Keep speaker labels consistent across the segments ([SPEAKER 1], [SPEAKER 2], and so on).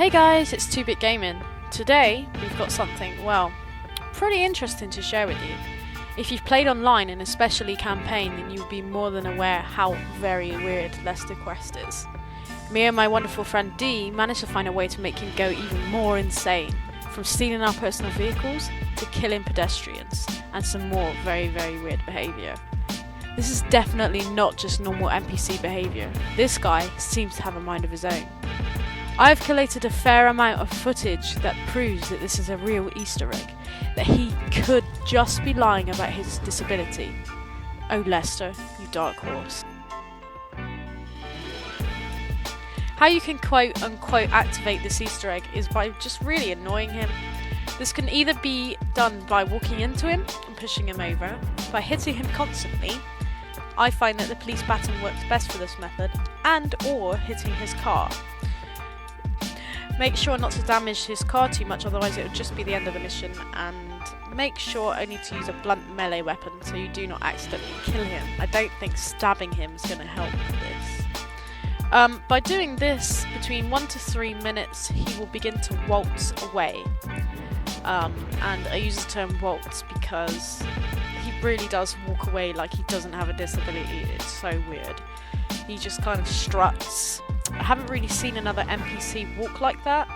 [SPEAKER 1] Hey guys, it's 2-Bit Gaming. Today we've got something, well, pretty interesting to share with you. If you've played online and especially campaign, then you'll be more than aware how very weird Lester Quest is. Me and my wonderful friend D managed to find a way to make him go even more insane, from stealing our personal vehicles to killing pedestrians, and some more very weird behaviour. This is definitely not just normal NPC behaviour. This guy seems to have a mind of his own. I've collated a fair amount of footage that proves that this is a real Easter egg, that he could just be lying about his disability. Oh Lester, you dark horse. How you can quote unquote activate this Easter egg is by just really annoying him. This can either be done by walking into him and pushing him over, by hitting him constantly. I find that the police baton works best for this method, and or hitting his car. Make sure not to damage his car too much, otherwise it would just be the end of the mission, and make sure only to use a blunt melee weapon so you do not accidentally kill him. I don't think stabbing him is going to help with this. By doing this, between 1 to 3 minutes he will begin to waltz away. And I use the term waltz because he really does walk away like he doesn't have a disability. It's so weird. He just kind of struts. I haven't really seen another NPC walk like that,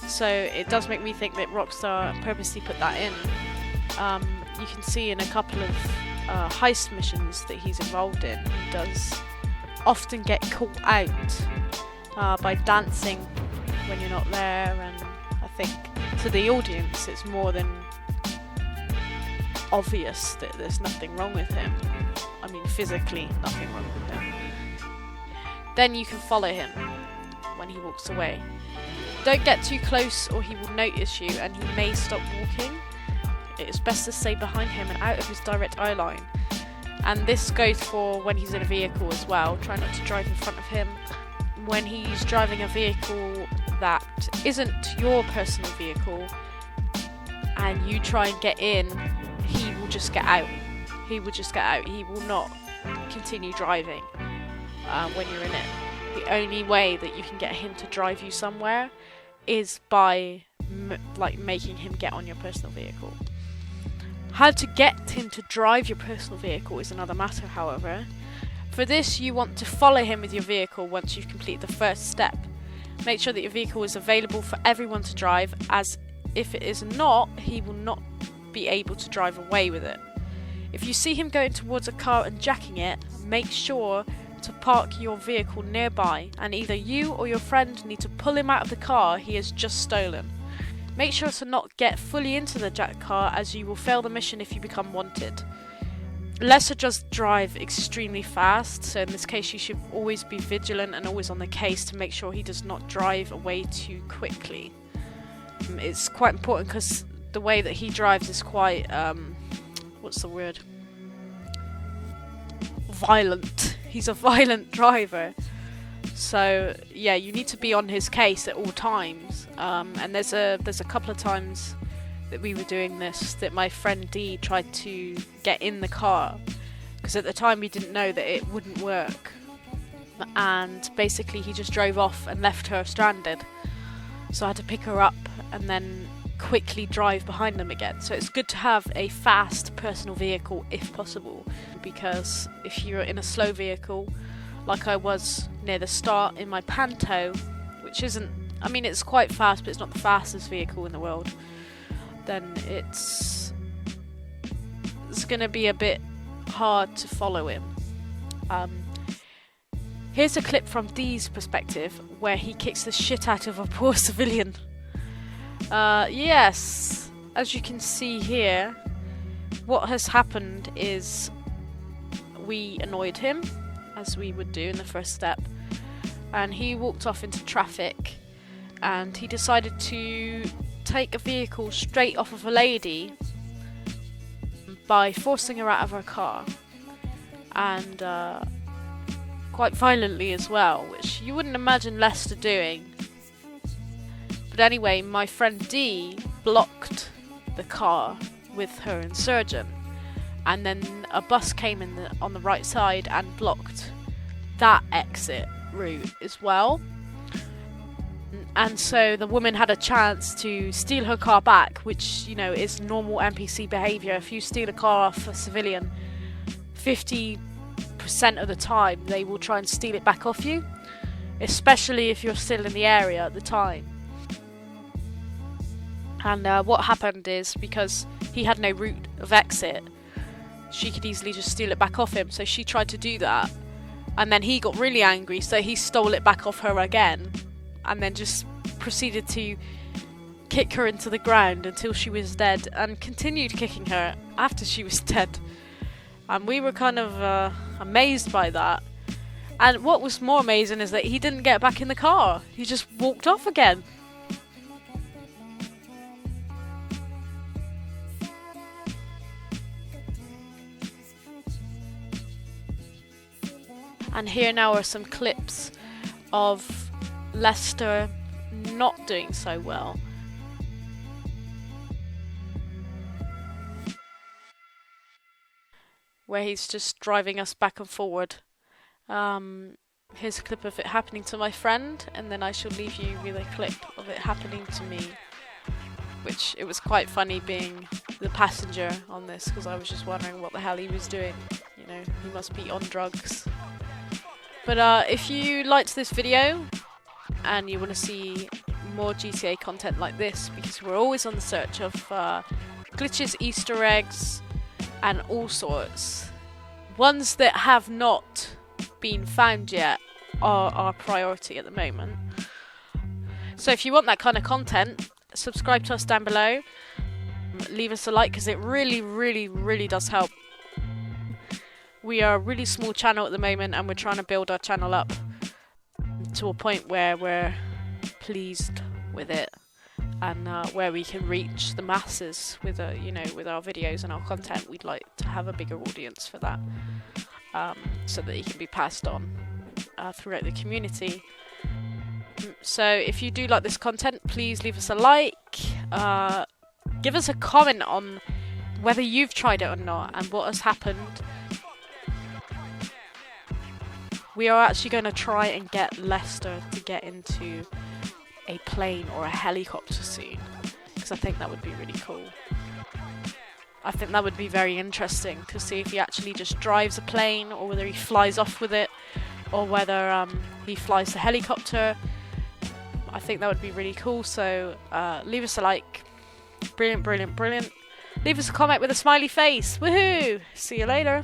[SPEAKER 1] so it does make me think that Rockstar purposely put that in. You can see in a couple of heist missions that he's involved in, he does often get caught out by dancing when you're not there, and I think to the audience it's more than obvious that there's nothing wrong with him. I mean, physically nothing wrong with him. Then you can follow him when he walks away. Don't get too close or he will notice you and he may stop walking. It is best to stay behind him and out of his direct eye line. And this goes for when he's in a vehicle as well. Try not to drive in front of him. When he's driving a vehicle that isn't your personal vehicle and you try and get in, he will just get out. He will just get out. He will not continue driving. When you're in it, the only way that you can get him to drive you somewhere is by making him get on your personal vehicle. How to get him to drive your personal vehicle is another matter, however. For this, you want to follow him with your vehicle once you've completed the first step. Make sure that your vehicle is available for everyone to drive, as if it is not, he will not be able to drive away with it. If you see him going towards a car and jacking it, make sure to park your vehicle nearby, and either you or your friend need to pull him out of the car he has just stolen. Make sure to not get fully into the jacked car, as you will fail the mission if you become wanted. Lester does drive extremely fast, so in this case you should always be vigilant and always on the case to make sure he does not drive away too quickly. It's quite important because the way that he drives is quite, what's the word? Violent. He's a violent driver, so yeah, you need to be on his case at all times. And there's a couple of times that we were doing this that my friend D tried to get in the car, because at the time we didn't know that it wouldn't work, and basically he just drove off and left her stranded. So I had to pick her up and then quickly drive behind them again. So it's good to have a fast personal vehicle if possible, because if you're in a slow vehicle like I was near the start in my Panto, which isn't, I mean it's quite fast but it's not the fastest vehicle in the world, then it's going to be a bit hard to follow him. Here's a clip from Dee's perspective where he kicks the shit out of a poor civilian. Yes, as you can see here, what has happened is we annoyed him, as we would do in the first step, and he walked off into traffic, and he decided to take a vehicle straight off of a lady by forcing her out of her car, and quite violently as well, which you wouldn't imagine Lester doing. But anyway, my friend D blocked the car with her insurgent, and then a bus came in on the right side and blocked that exit route as well. And so the woman had a chance to steal her car back, which, you know, is normal NPC behaviour. If you steal a car off a civilian, 50% of the time they will try and steal it back off you, especially if you're still in the area at the time. And what happened is, because he had no route of exit, she could easily just steal it back off him. So she tried to do that, and then he got really angry, so he stole it back off her again, and then just proceeded to kick her into the ground until she was dead, and continued kicking her after she was dead. And we were kind of amazed by that. And what was more amazing is that he didn't get back in the car. He just walked off again. And here now are some clips of Lester not doing so well. Where he's just driving us back and forward. Here's a clip of it happening to my friend, and then I shall leave you with a clip of it happening to me. Which, it was quite funny being the passenger on this, because I was just wondering what the hell he was doing. You know, he must be on drugs. But if you liked this video and you want to see more GTA content like this, because we're always on the search of glitches, Easter eggs, and all sorts. Ones that have not been found yet are our priority at the moment. So if you want that kind of content, subscribe to us down below. Leave us a like, because it really, really, really does help. We are a really small channel at the moment, and we're trying to build our channel up to a point where we're pleased with it, and where we can reach the masses with you know, with our videos and our content. We'd like to have a bigger audience for that, so that it can be passed on throughout the community. So if you do like this content, please leave us a like. Give us a comment on whether you've tried it or not and what has happened. We are actually going to try and get Lester to get into a plane or a helicopter soon, because I think that would be really cool. I think that would be very interesting to see if he actually just drives a plane, or whether he flies off with it, or whether he flies the helicopter. I think that would be really cool, so leave us a like. Brilliant, brilliant, brilliant. Leave us a comment with a smiley face. Woohoo! See you later.